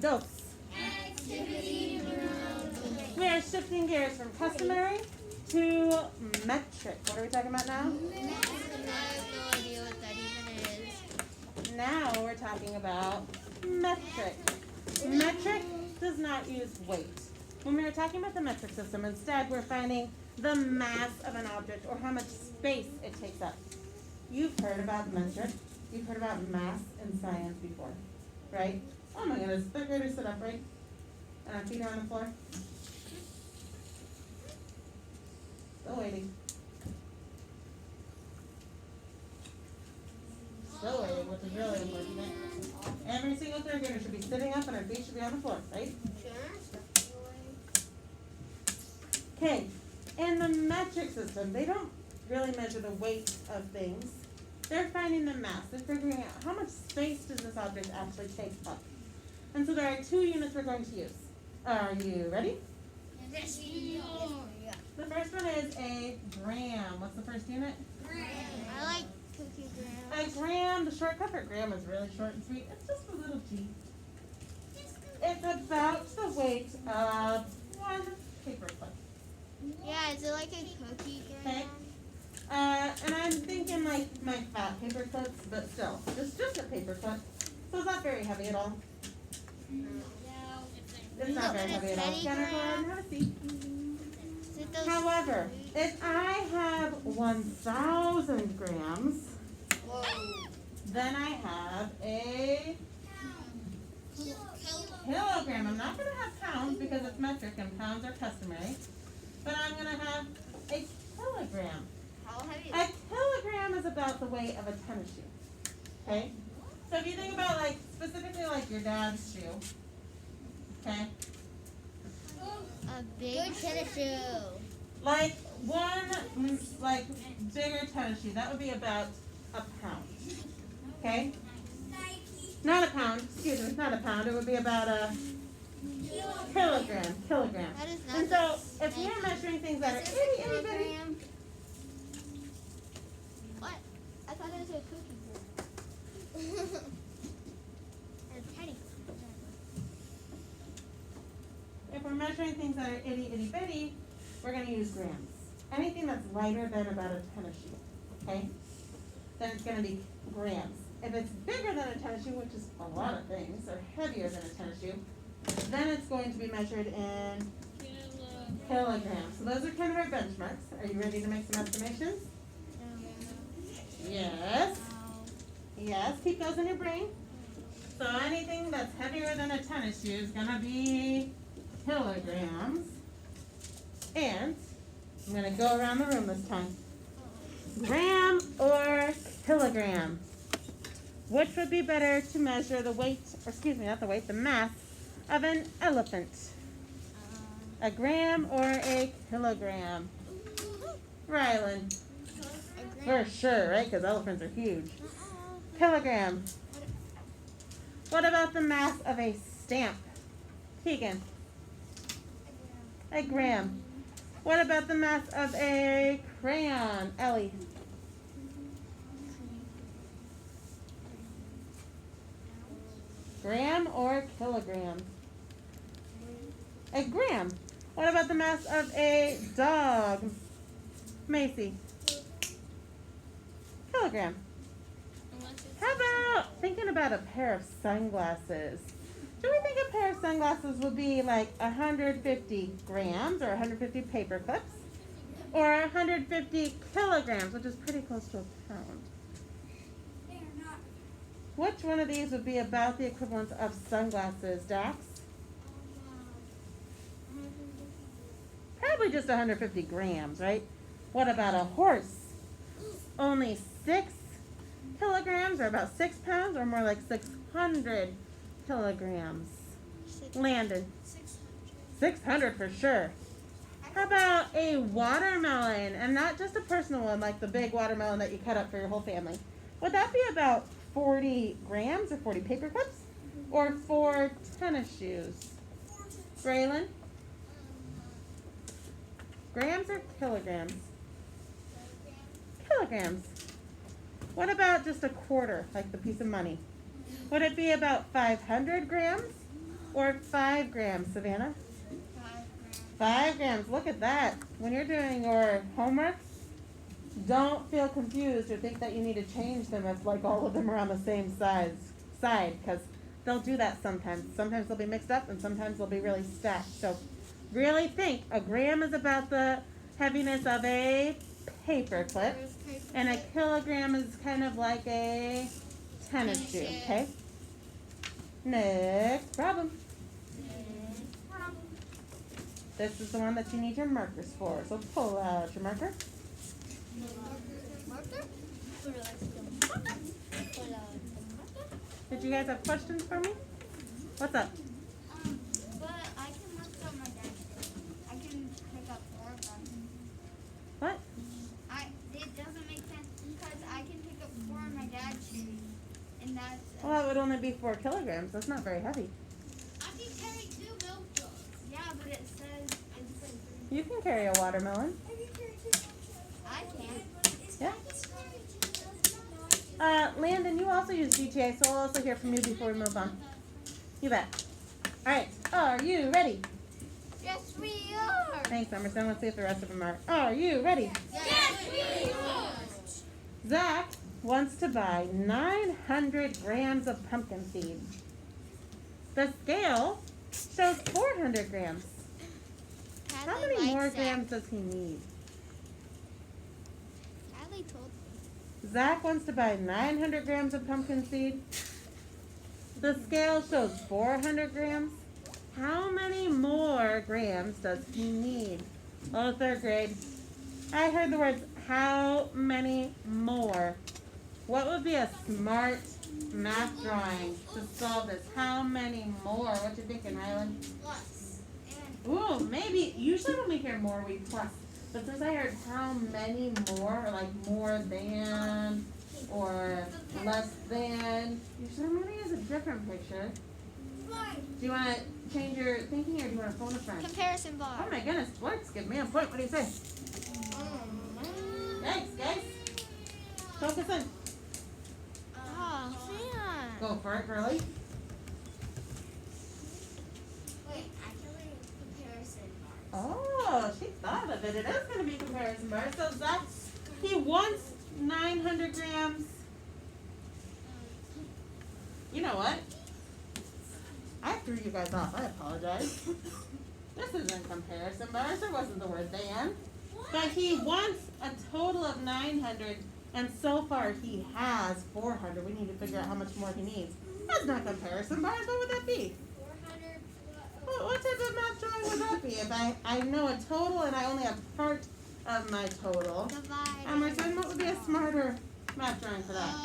Go. We are shifting gears from customary to metric. What are we talking about now? I have no idea what that even is. Now we're talking about metric. Metric does not use weight. When we were talking about the metric system, instead we're finding the mass of an object or how much space it takes up. You've heard about metric. You've heard about mass in science before, right? Oh my goodness, third graders sit upright and our feet are on the floor. Still waiting. Still waiting, which is really important. Every single third grader should be sitting up and our feet should be on the floor, right? Okay, in the metric system, they don't really measure the weight of things. They're finding the mass. They're figuring out how much space does this object actually take up. And so there are two units we're going to use. Are you ready? Yes. The first one is a gram. What's the first unit? I like cookie grams. A gram, the shortcut for gram is really short and sweet. It's just a little g. It's about the weight of one paper clip. Yeah, is it like a cookie gram? Okay. And I'm thinking like my fat paper clips, but still, just a paper clip. So it's not very heavy at all. It's not very heavy at all. Jennifer, go ahead and have a seat. However, if I have 1,000 grams, then I have a kilogram. I'm not going to have pounds because it's metric and pounds are customary, but I'm going to have a kilogram. How heavy? A kilogram is about the weight of a tennis shoe. Okay? So if you think about like specifically like your dad's shoe, okay? A big tennis shoe. Like one like bigger tennis shoe, that would be about a pound. Okay? Not a pound, excuse me, not a pound. It would be about a kilogram. That is not And so if you're measuring things that are itty bitty, What? I thought it was a cookie gram. A teddy. if we're measuring things that are itty bitty, we're going to use grams. Anything that's lighter than about a tennis shoe, okay? Then it's going to be grams. If it's bigger than a tennis shoe, which is a lot of things, or heavier than a tennis shoe, then it's going to be measured in kilograms. So those are kind of our benchmarks. Are you ready to make some estimations? Yes. Yes, keep those in your brain. So anything that's heavier than a tennis shoe is going to be kilograms. And I'm going to go around the room this time. Gram or kilogram? Which would be better to measure the weight, or excuse me, not the weight, the mass of an elephant? A gram or a kilogram? Rylan. For sure, right? Because elephants are huge. Kilogram. What about the mass of a stamp? Keegan. A gram. What about the mass of a crayon? Ellie. Gram or kilogram? A gram. What about the mass of a dog? Macy. Kilogram. How about thinking about a pair of sunglasses? Do we think a pair of sunglasses would be like 150 grams or 150 paper clips? Or 150 kilograms, which is pretty close to a pound? Which one of these would be about the equivalent of sunglasses, Dax? Probably just 150 grams, right? What about a horse? Only 6 kilograms, or about 6 pounds, or more like 600 kilograms? Landon. 600 for sure. How about a watermelon? And not just a personal one, like the big watermelon that you cut up for your whole family. Would that be about 40 grams or 40 paper clips? Or 4 tennis shoes? Braylon? Grams or kilograms? Kilograms. What about just a quarter, like the piece of money? Would it be about 500 grams or 5 grams, Savannah? 5 grams. 5 grams. Look at that. When you're doing your homework, don't feel confused or think that you need to change them if like all of them are on the same side, because they'll do that sometimes. Sometimes they'll be mixed up and sometimes they'll be really stacked. So really think a gram is about the heaviness of a paper clip, and a kilogram is kind of like a tennis shoe, okay? Next problem. This is the one that you need your markers for. So pull out your marker. Did you guys have questions for me? What's up? But I can look up my dad's shoe. I can pick up 4 of them. What? It doesn't make sense because I can pick up 4 of my dad's shoes. And that's... Well, that would only be 4 kilograms. That's not very heavy. I can carry 2 milk jugs. Yeah, but it says... You can carry a watermelon. I can't. Yeah. Landon, you also use GTA, so I'll also hear from you before we move on. You bet. All right. Are you ready? Yes, we are. Thanks, Emerson. Let's see if the rest of them are. Are you ready? Yes, we are. Zach wants to buy 900 grams of pumpkin seed. The scale shows 400 grams. How many more grams does he need? Hadley told me. Zach wants to buy 900 grams of pumpkin seed. The scale shows 400 grams. How many more grams does he need? Oh, 3rd grade. I heard the words, how many more? What would be a smart math drawing to solve this? How many more? What you thinking, Rylan? Plus. Ooh, maybe. Usually when we hear more, we plus. But since I heard how many more, or like more than, or less than, usually maybe is a different picture. Do you want to change your thinking, or do you want to phone a friend? Comparison bar. Oh my goodness, Sports, give me a point. What do you say? Thanks, guys. Focus in. Oh, man. Go for it, girly. Wait, actually, comparison bars. Oh, she thought of it. It is going to be comparison bar. So Zach, he wants 900 grams. You know what? I threw you guys off. I apologize. This isn't comparison bars. There wasn't the word than. But he wants a total of 900, and so far he has 400. We need to figure out how much more he needs. That's not comparison bars. What would that be? 400. What type of math drawing would that be? If I know a total and I only have part of my total. Divide. Emerson, what would be a smarter math drawing for that?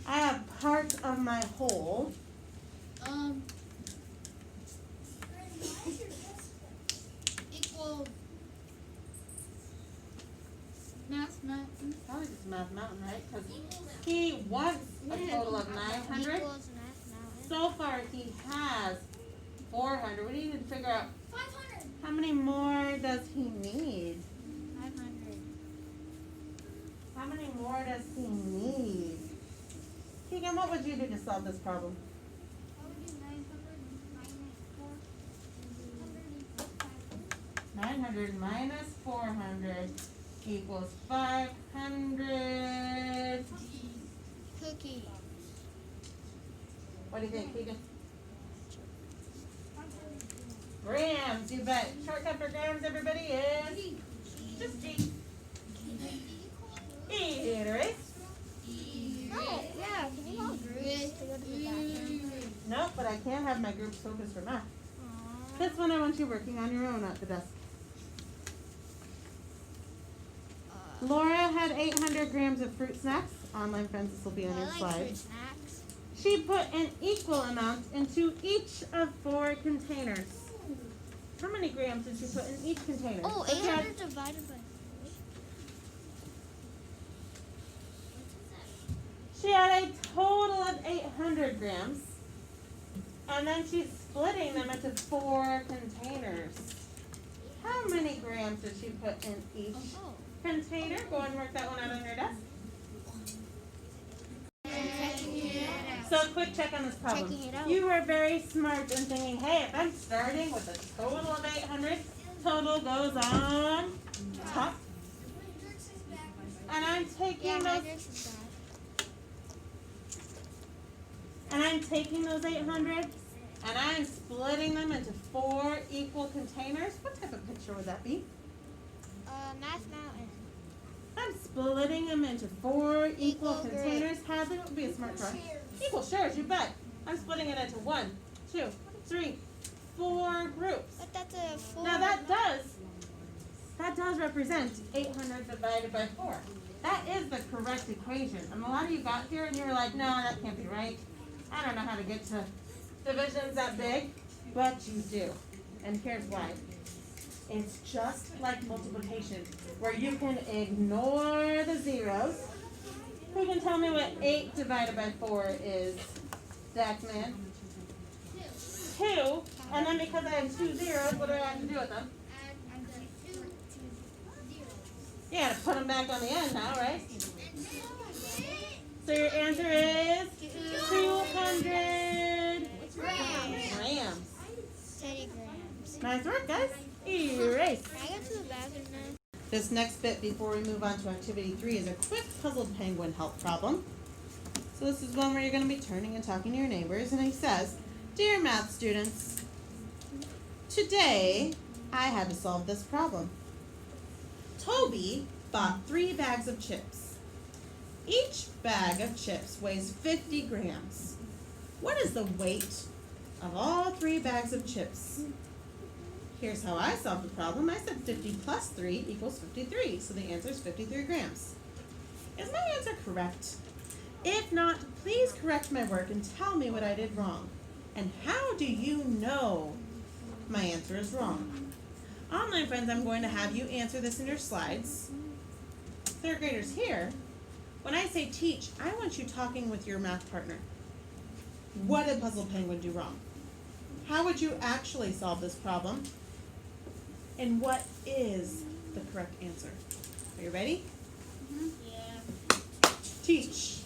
I have part of my whole. Equal. Probably just math mountain, right? Because he wants a total of 900. Equals math mountain. So far he has 400. We need to figure out 500. how many more does he need? 500. How many more does he need? Keegan, what would you do to solve this problem? I would do 900 minus 400 equals 500. Cookie. What do you think, Keegan? Grams, you bet. Shortcut for grams, everybody, is just G. Erase. Oh, yeah. Can you all groups to go to the bathroom? Nope, but I can't have my groups focus for math. Aww. This one I want you working on your own at the desk. Laura had 800 grams of fruit snacks. Online friends, this will be on I your like slide. fruit snacks. She put an equal amount into each of 4 containers. How many grams did she put in each container? Oh, So she had- 800 divided by 4. She had a total of 800 grams. And then she's splitting them into 4 containers. How many grams did she put in each Oh. container? Go and work that one out on your desk. So quick check on this problem. Checking it out. You were very smart in thinking, hey, if I'm starting with a total of 800, total goes on top. And I'm taking those 800 and I'm splitting them into 4 equal containers. What type of picture would that be? Math Mountain. I'm splitting them into 4 equal Equal containers. Hadley, what would be a smart try? Equal shares, you bet. I'm splitting it into 1, 2, 3, 4 groups. But that's a 4. Now that does represent 800 divided by 4. That is the correct equation. And a lot of you got here and you're like, no, that can't be right. I don't know how to get to divisions that big, but you do. And here's why. It's just like multiplication, where you can ignore the zeros. Who can tell me what 8 divided by 4 is, Daxman? 2. And then because I have 2 zeros, what do I have to do with them? You gotta put them back on the end now, right? So your answer is 200 grams. Teddy grams. Nice work, guys. Erase. Can I go to the bathroom now? This next bit before we move on to activity 3 is a quick puzzled penguin help problem. So this is one where you're going to be turning and talking to your neighbors, and he says, "Dear math students, today I had to solve this problem. Toby bought 3 bags of chips. Each bag of chips weighs 50 grams. What is the weight of all 3 bags of chips?" Here's how I solved the problem. I said 50 plus 3 equals 53, so the answer is 53 grams. Is my answer correct? If not, please correct my work and tell me what I did wrong. And how do you know my answer is wrong? Online friends, I'm going to have you answer this in your slides. 3rd graders here, when I say teach, I want you talking with your math partner. What did Puzzle Penguin do wrong? How would you actually solve this problem? And what is the correct answer? Are you ready? Yeah. Teach.